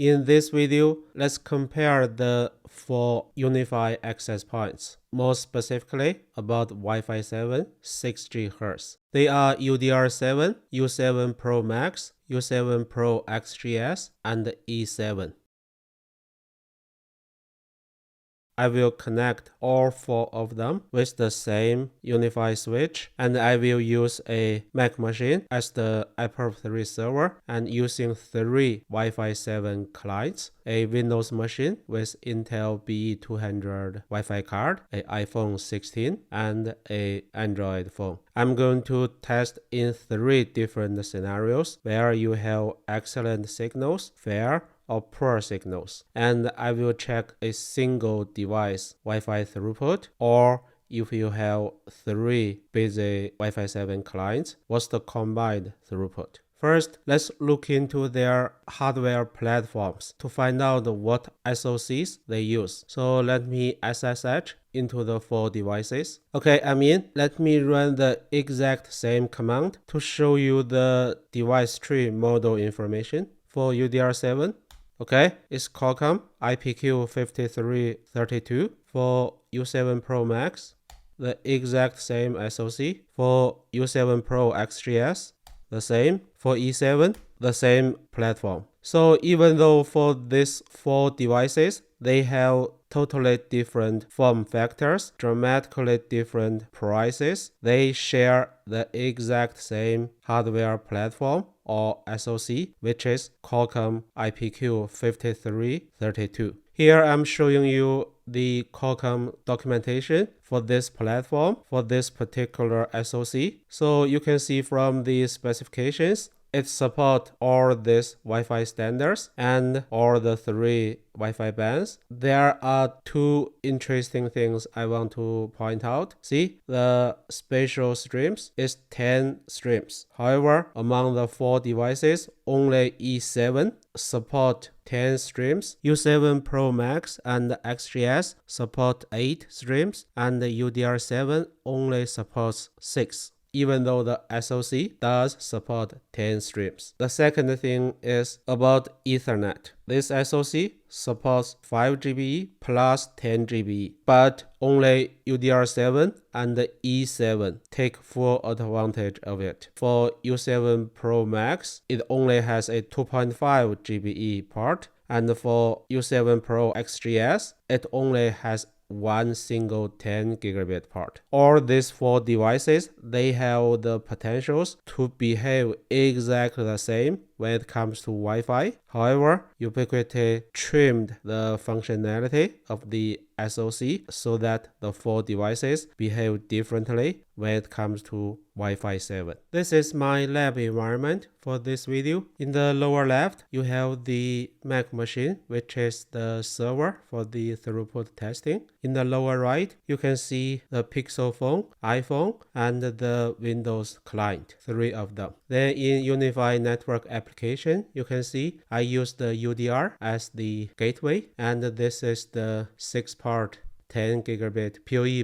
In this video, let's compare the 4 UniFi access points, more specifically about Wi-Fi 7 6 GHz. They are UDR7, U7-Pro-Max, U7-Pro-XGS, and E7. I will connect all 4 of them with the same UniFi switch, and I will use a Mac machine as the Apple 3 server and using 3 Wi-Fi 7 clients, a Windows machine with Intel BE200 Wi-Fi card, an iPhone 16, and an Android phone. I'm going to test in 3 different scenarios where you have excellent signals, fair, or poor signals, and I will check a single device Wi-Fi throughput, or if you have 3 busy Wi-Fi 7 clients, what's the combined throughput? First, let's look into their hardware platforms to find out what SoCs they use. So let me SSH into the 4 devices. Okay, I'm in. Let me run the exact same command to show you the device tree model information for UDR7. Okay, it's Qualcomm IPQ5332 for U7-Pro-Max, the exact same SoC. For U7-Pro-XGS, the same. For E7, the same platform. So even though for these 4 devices, they have totally different form factors, dramatically different prices, they share the exact same hardware platform or SoC, which is Qualcomm IPQ5332. Here I'm showing you the Qualcomm documentation for this platform, for this particular SoC. So you can see from the specifications, it supports all these Wi-Fi standards and all the 3 Wi-Fi bands. There are 2 interesting things I want to point out. See, the spatial streams is 10 streams. However, among the 4 devices, only E7 support 10 streams. U7-Pro-Max and XGS support 8 streams, and the UDR7 only supports 6. Even though the SoC does support 10 streams. The second thing is about Ethernet. This SoC supports 5 GBE plus 10 GBE, but only UDR7 and E7 take full advantage of it. For U7-Pro-Max, it only has a 2.5 GBE port, and for U7-Pro-XGS, it only has 1 single 10 gigabit port. All these 4 devices, they have the potentials to behave exactly the same when it comes to Wi-Fi. However, Ubiquiti trimmed the functionality of the SoC so that the 4 devices behave differently when it comes to Wi-Fi 7. This is my lab environment for this video. In the lower left, you have the Mac machine, which is the server for the throughput testing. In the lower right, you can see the Pixel phone, iPhone, and the Windows client, 3 of them. Then in UniFi network application, you can see I use the UDR as the gateway, and this is the 6-port 10 gigabit PoE++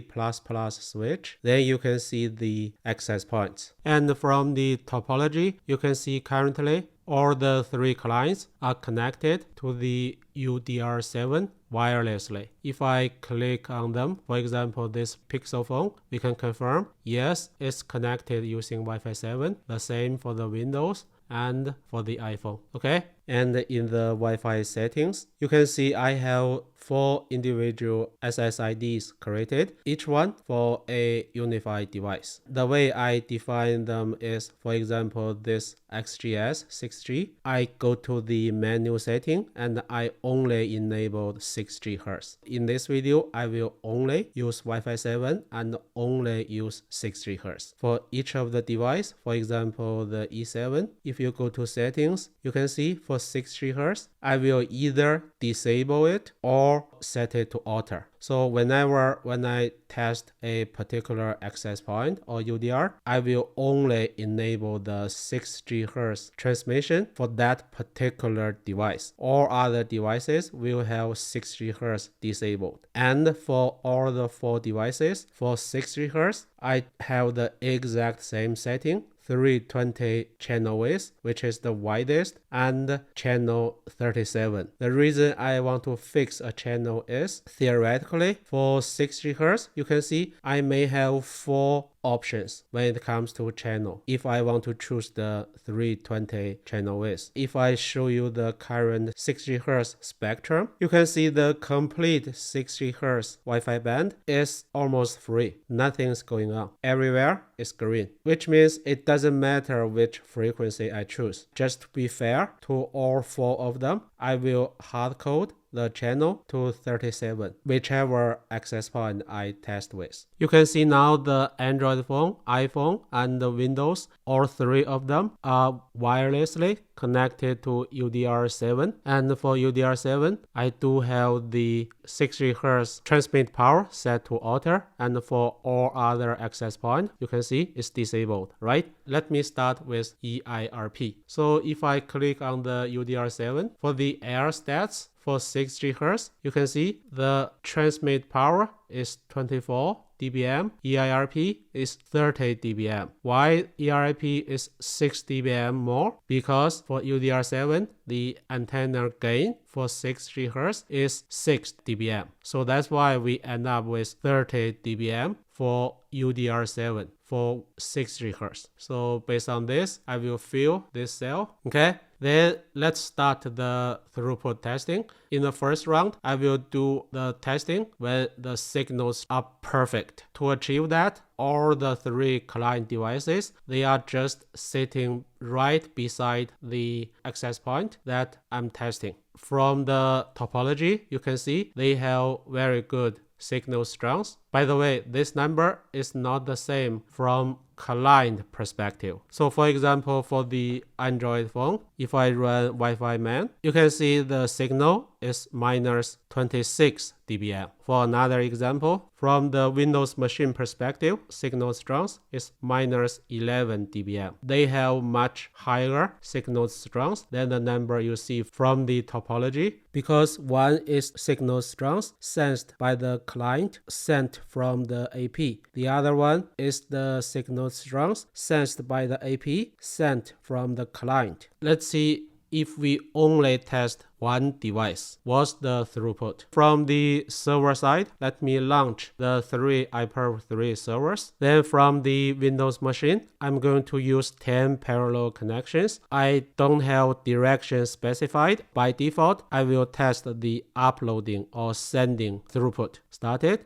switch. Then you can see the access points. And from the topology, you can see currently all the 3 clients are connected to the UDR7 wirelessly. If I click on them, for example, this Pixel phone, we can confirm, yes, it's connected using Wi-Fi 7. The same for the Windows and for the iPhone. Okay, and in the Wi-Fi settings, you can see I have 4 individual SSIDs created, each one for a UniFi device. The way I define them is, for example, this XGS 6G, I go to the menu setting and I only enabled 6 GHz. In this video, I will only use Wi-Fi 7 and only use 6 GHz. For each of the device, for example, the E7, if you go to settings, you can see for 6 GHz, I will either disable it or set it to auto. So when I test a particular access point or UDR, I will only enable the 6 GHz transmission for that particular device. All other devices will have 6 GHz disabled. And for all the 4 devices, for 6 GHz, I have the exact same setting, 320 channel width, which is the widest, and channel 37. The reason I want to fix a channel is theoretically for 6 GHz, you can see I may have 4 options when it comes to channel if I want to choose the 320 channel width. If I show you the current 6 GHz spectrum, you can see the complete 6 GHz Wi-Fi band is almost free. Nothing's going on. Everywhere is green, which means it doesn't matter which frequency I choose. Just to be fair to all 4 of them, I will hard code the channel to 37, whichever access point I test with. You can see now the Android phone, iPhone, and the Windows, all 3 of them are wirelessly connected to UDR7. And for UDR7, I do have the 6 GHz transmit power set to auto, and for all other access points, you can see it's disabled, right? Let me start with EIRP. So if I click on the UDR7, for the air stats, for 6 GHz, you can see the transmit power is 24 dBm, EIRP is 30 dBm. Why EIRP is 6 dBm more? Because for UDR7, the antenna gain for 6 GHz is 6 dBm. So that's why we end up with 30 dBm for UDR7 for 6 GHz. So based on this, I will fill this cell. Okay. Then let's start the throughput testing. In the first round, I will do the testing when the signals are perfect. To achieve that, all the 3 client devices, they are just sitting right beside the access point that I'm testing. From the topology, you can see they have very good signal strength. By the way, this number is not the same from client perspective. So for example, for the Android phone, if I run Wi-Fi man, you can see the signal is minus 26 dBm. For another example, from the Windows machine perspective, signal strength is minus 11 dBm. They have much higher signal strength than the number you see from the topology, because one is signal strength sensed by the client sent from the AP. The other one is the signal strength sensed by the AP sent from the client. Let's see if we only test one device, what's the throughput? From the server side, let me launch the 3 iPerf3 servers. Then from the Windows machine, I'm going to use 10 parallel connections. I don't have direction specified. By default, I will test the uploading or sending throughput. Started.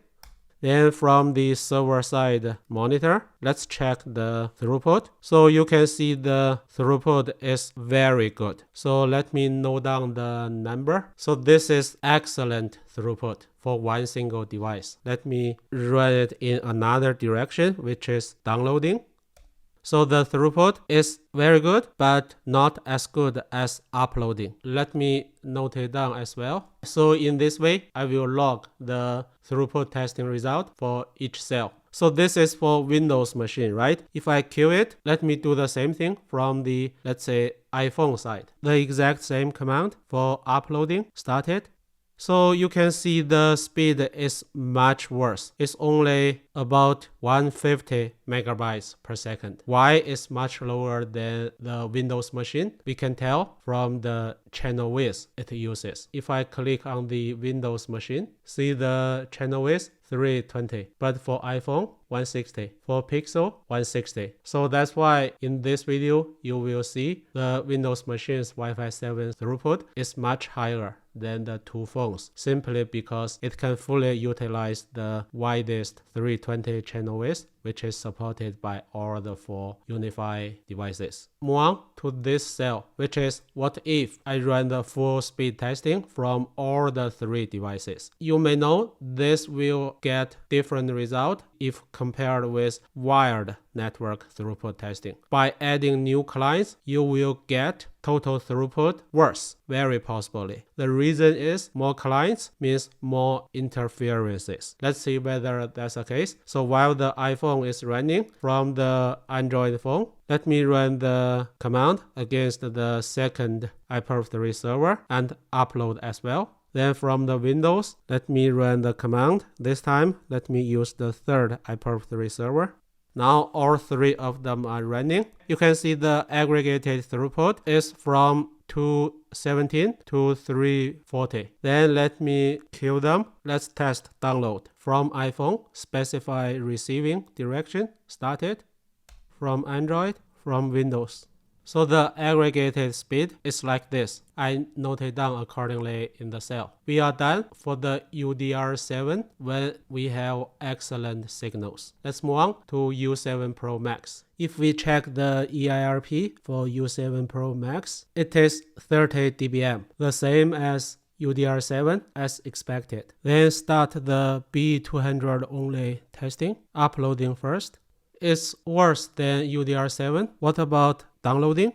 Then from the server side monitor, let's check the throughput. So you can see the throughput is very good. So let me note down the number. So this is excellent throughput for one single device. Let me run it in another direction, which is downloading. So the throughput is very good, but not as good as uploading. Let me note it down as well. So in this way, I will log the throughput testing result for each cell. So this is for Windows machine, right? If I kill it, let me do the same thing from the, let's say, iPhone side. The exact same command for uploading. Started. So you can see the speed is much worse. It's only about 150 megabytes per second. Why is much lower than the Windows machine? We can tell from the channel width it uses. If I click on the Windows machine, see the channel width 320, but for iPhone 160, for Pixel 160. So that's why in this video you will see the Windows machine's Wi-Fi 7 throughput is much higher than the 2 phones, simply because it can fully utilize the widest 320 channel width, which is supported by all the 4 UniFi devices. Move on to this cell, which is what if I run the full speed testing from all the 3 devices. You may know this will get different result if compared with wired network throughput testing. By adding new clients, you will get total throughput worse, very possibly. The reason is more clients means more interferences. Let's see whether that's the case. So while the iPhone is running from the Android phone, let me run the command against the second iPerf3 server and upload as well. Then from the Windows, let me run the command. This time, let me use the third iPerf3 server. Now all three of them are running. You can see the aggregated throughput is from 217 to 340. Then let me queue them. Let's test download. From iPhone, specify receiving direction, started. From Android, from Windows. So the aggregated speed is like this. I noted down accordingly in the cell. We are done for the UDR7 when we have excellent signals. Let's move on to U7-Pro-Max. If we check the EIRP for U7-Pro-Max, it is 30 dBm, the same as UDR7 as expected. Then start the B200 only testing, uploading first. It's worse than UDR7. What about downloading?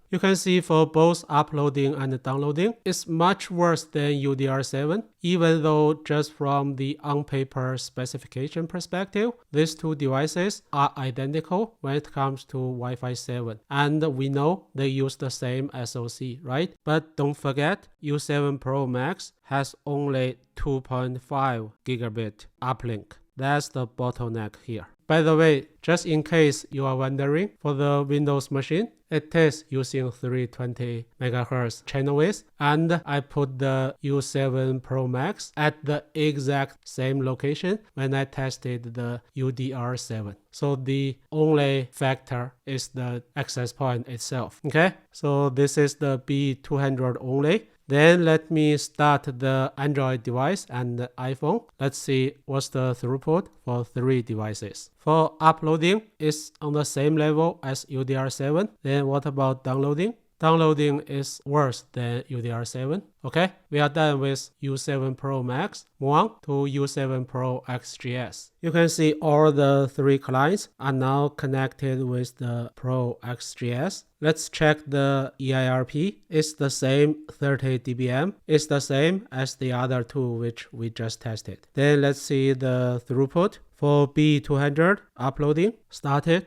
You can see for both uploading and downloading, it's much worse than UDR7, even though just from the on-paper specification perspective, these two devices are identical when it comes to Wi-Fi 7. And we know they use the same SoC, right? But don't forget, U7-Pro-Max has only 2.5 gigabit uplink. That's the bottleneck here. By the way, just in case you are wondering, for the Windows machine, it is using 320 MHz channel width, and I put the U7-Pro-Max at the exact same location when I tested the UDR7. So the only factor is the access point itself. Okay, so this is the B200 only. Then let me start the Android device and the iPhone. Let's see what's the throughput for three devices. For uploading, it's on the same level as UDR7. Then what about downloading? Downloading is worse than UDR7. Okay, we are done with U7-Pro-Max. Move on to U7-Pro-XGS. You can see all the three clients are now connected with the Pro-XGS. Let's check the EIRP. It's the same 30 dBm. It's the same as the other two which we just tested. Then let's see the throughput. For B200, uploading, started.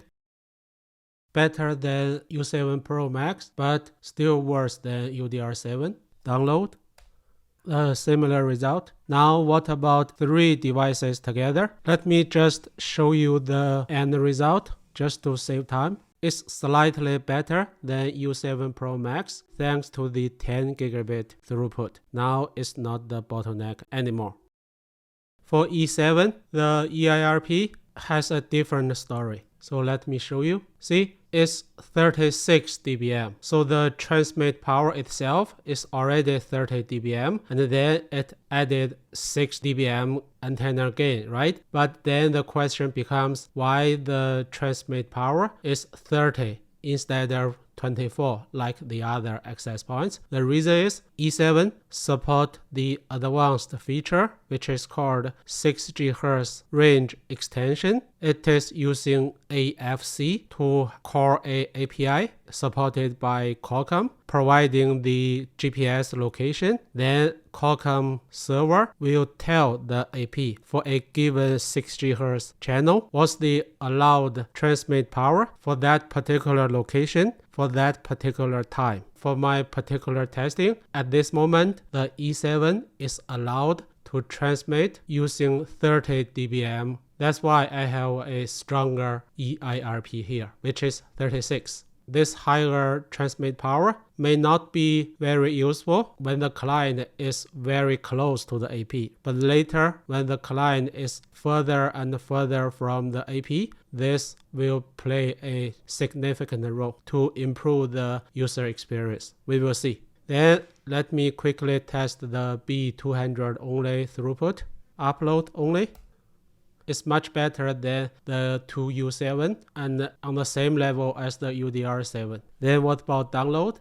Better than U7-Pro-Max, but still worse than UDR7. Download. Similar result. Now what about three devices together? Let me just show you the end result just to save time. It's slightly better than U7-Pro-Max thanks to the 10 gigabit throughput. Now it's not the bottleneck anymore. For E7, the EIRP has a different story. So let me show you. See, it's 36 dBm. So the transmit power itself is already 30 dBm, and then it added 6 dBm antenna gain, right? But then the question becomes why the transmit power is 30 instead of 24 like the other access points. The reason is E7 support the advanced feature which is called 6 GHz range extension. It is using AFC to call a API supported by Qualcomm, providing the GPS location. Then Qualcomm server will tell the AP for a given 6 GHz channel what's the allowed transmit power for that particular location for that particular time. For my particular testing, at this moment, the E7 is allowed to transmit using 30 dBm. That's why I have a stronger EIRP here, which is 36. This higher transmit power may not be very useful when the client is very close to the AP. But later, when the client is further and further from the AP, this will play a significant role to improve the user experience. We will see. Then let me quickly test the B200 only throughput. Upload only. It's much better than the 2U7 and on the same level as the UDR7. Then what about download?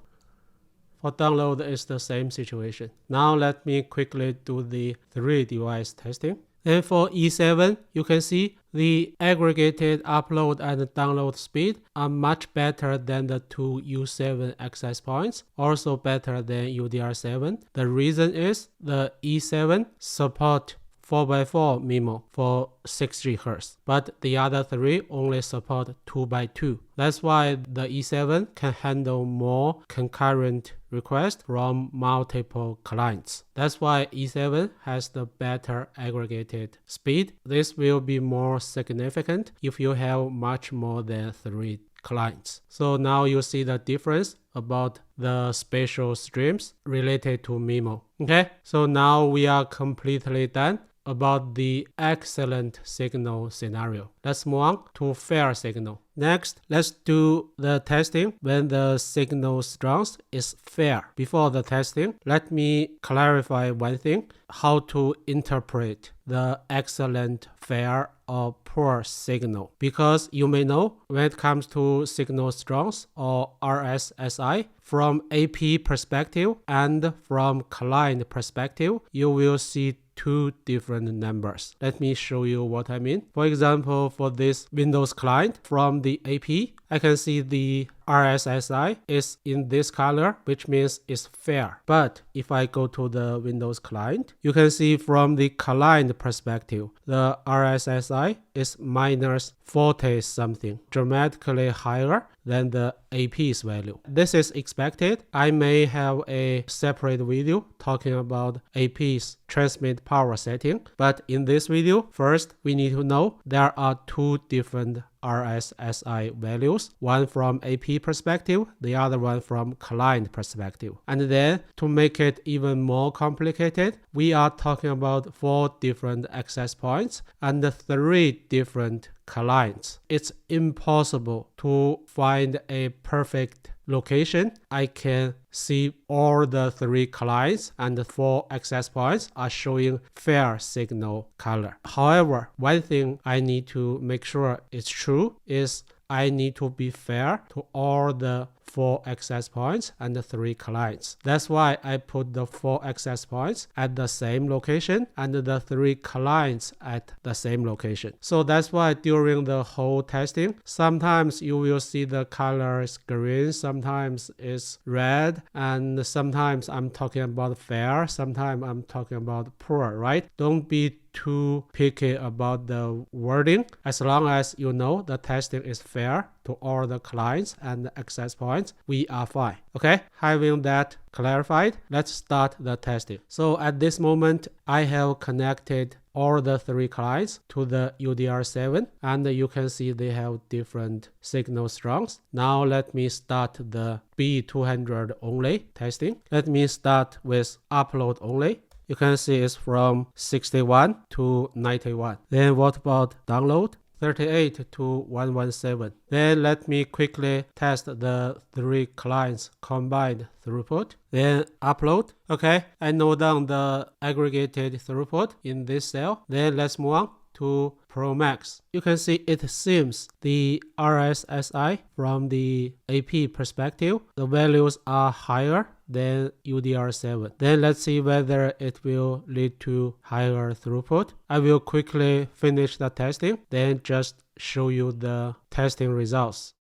For download, it's the same situation. Now let me quickly do the 3 device testing. Then for E7, you can see the aggregated upload and download speed are much better than the 2 U7 access points, also better than UDR7. The reason is the E7 support 4x4 MIMO for 6 GHz, but the other 3 only support 2x2. That's why the E7 can handle more concurrent requests from multiple clients. That's why E7 has the better aggregated speed. This will be more significant if you have much more than 3 clients. So now you see the difference about the spatial streams related to MIMO. Okay, so now we are completely done about the excellent signal scenario. Let's move on to fair signal. Next, let's do the testing when the signal strength is fair. Before the testing, let me clarify one thing: how to interpret the excellent, fair, or poor signal. Because you may know, when it comes to signal strength or RSSI, from AP perspective and from client perspective, you will see 2 different numbers. Let me show you what I mean. For example, for this Windows client, from the AP, I can see the RSSI is in this color, which means it's fair. But if I go to the Windows client, you can see from the client perspective, the RSSI is minus 40 something, dramatically higher than the AP's value. This is expected. I may have a separate video talking about AP's transmit power setting, but in this video, first we need to know there are 2 different RSSI values, one from AP perspective, the other one from client perspective. And then to make it even more complicated, we are talking about 4 different access points and 3 different clients. It's impossible to find a perfect location. I can see all the 3 clients and the 4 access points are showing fair signal color. However, one thing I need to make sure is true is I need to be fair to all the 4 access points and the 3 clients. That's why I put the 4 access points at the same location and the 3 clients at the same location. So that's why during the whole testing, sometimes you will see the color is green, sometimes it's red, and sometimes I'm talking about fair, sometimes I'm talking about poor, right? Don't be too picky about the wording. As long as you know the testing is fair to all the clients and access points, we are fine. Okay, having that clarified, let's start the testing. So at this moment, I have connected all the 3 clients to the UDR7, and you can see they have different signal strengths. Now let me start the B200 only testing. Let me start with upload only. You can see it's from 61 to 91. Then what about download? 38 to 117. Then let me quickly test the 3 clients combined throughput. Then upload. Okay, I note down the aggregated throughput in this cell. Then let's move on to Pro-Max. You can see it seems the RSSI from the AP perspective, the values are higher than UDR7. Then let's see whether it will lead to higher throughput. I will quickly finish the testing, then just show you the testing results.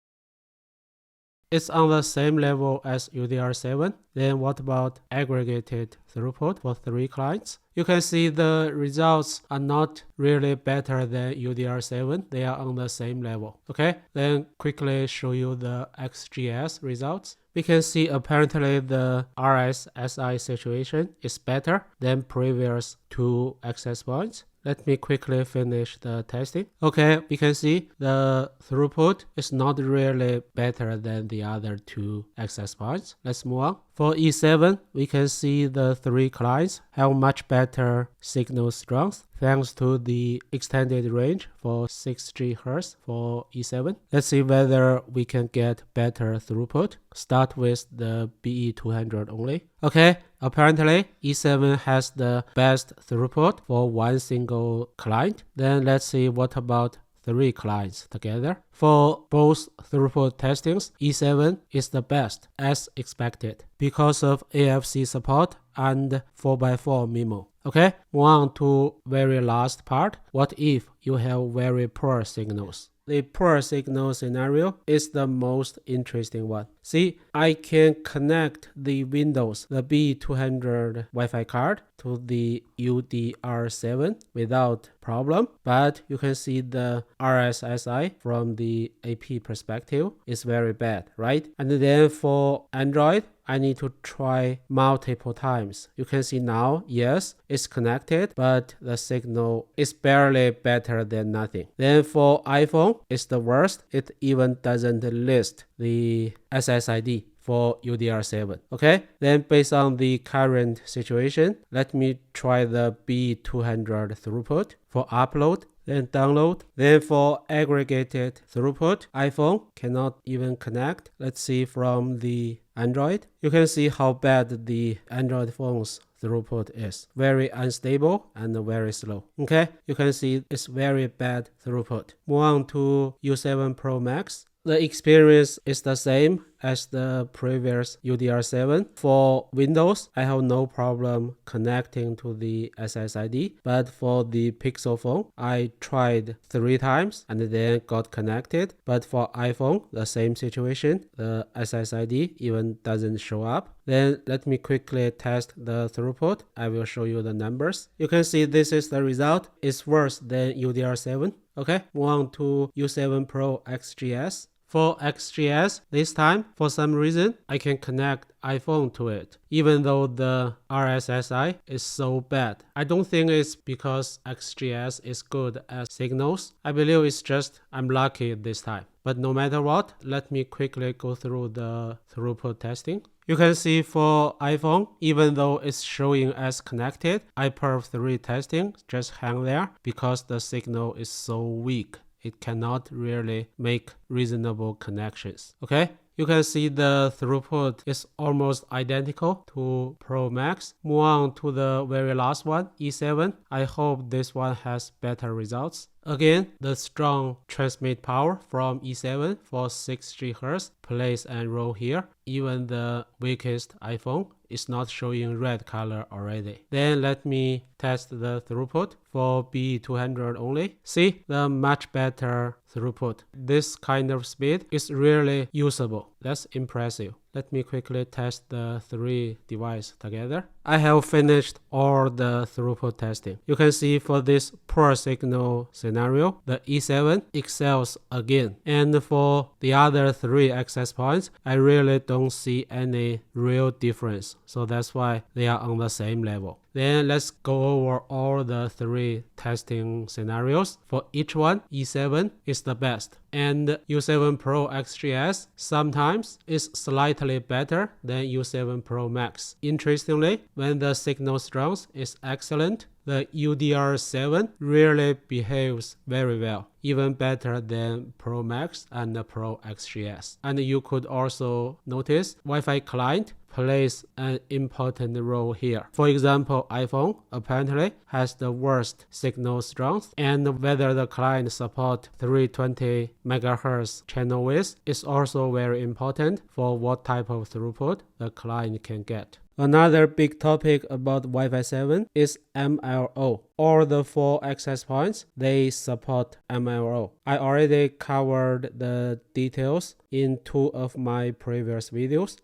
It's on the same level as UDR7. Then what about aggregated throughput for 3 clients? You can see the results are not really better than UDR7. They are on the same level. Okay, then quickly show you the XGS results. We can see apparently the RSSI situation is better than previous 2 access points. Let me quickly finish the testing. Okay, we can see the throughput is not really better than the other 2 access points. Let's move on. For E7, we can see the 3 clients have much better signal strength thanks to the extended range for 6 GHz for E7. Let's see whether we can get better throughput. Start with the BE200 only. Okay, apparently E7 has the best throughput for one single client. Then let's see what about 3 clients together. For both throughput testings, E7 is the best as expected because of AFC support and 4x4 MIMO. Okay, move on to very last part. What if you have very poor signals? The poor signal scenario is the most interesting one. See, I can connect the Windows, the B200 Wi-Fi card to the UDR7 without problem, but you can see the RSSI from the AP perspective is very bad, right? And then for Android, I need to try multiple times. You can see now, yes, it's connected, but the signal is barely better than nothing. Then for iPhone, it's the worst. It even doesn't list the SSID for UDR7. Okay, then based on the current situation, let me try the B200 throughput for upload, then download. Then for aggregated throughput, iPhone cannot even connect. Let's see from the Android. You can see how bad the Android phone's throughput is. Very unstable and very slow. Okay, you can see it's very bad throughput. Move on to U7-Pro-Max. The experience is the same as the previous UDR7. For Windows, I have no problem connecting to the SSID, but for the Pixel phone, I tried 3 times and then got connected. But for iPhone, the same situation, the SSID even doesn't show up. Then let me quickly test the throughput. I will show you the numbers. You can see this is the result. It's worse than UDR7. Okay, move on to U7-Pro-XGS. For XGS, this time, for some reason, I can connect iPhone to it, even though the RSSI is so bad. I don't think it's because XGS is good at signals. I believe it's just I'm lucky this time. But no matter what, let me quickly go through the throughput testing. You can see for iPhone, even though it's showing as connected, iPerf3 testing just hang there because the signal is so weak. It cannot really make reasonable connections. Okay, you can see the throughput is almost identical to Pro Max. Move on to the very last one, E7. I hope this one has better results. Again, the strong transmit power from E7 for 6 GHz plays a role here. Even the weakest iPhone is not showing red color already. Then let me test the throughput for B200 only. See the much better throughput. This kind of speed is really usable. That's impressive. Let me quickly test the 3 devices together. I have finished all the throughput testing. You can see for this poor signal scenario, the E7 excels again. And for the other 3 access points, I really don't see any real difference. So that's why they are on the same level. Then let's go over all the 3 testing scenarios. For each one, E7 is the best. And U7-Pro-XGS sometimes is slightly better than U7-Pro-Max. Interestingly, when the signal strength is excellent, the UDR7 really behaves very well, even better than Pro Max and the Pro XGS. And you could also notice Wi-Fi client plays an important role here. For example, iPhone apparently has the worst signal strength, and whether the client support 320 MHz channel width is also very important for what type of throughput the client can get. Another big topic about Wi-Fi 7 is MLO. All the 4 access points, they support MLO. I already covered the details in 2 of my previous videos.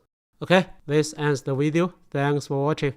Okay, this ends the video. Thanks for watching.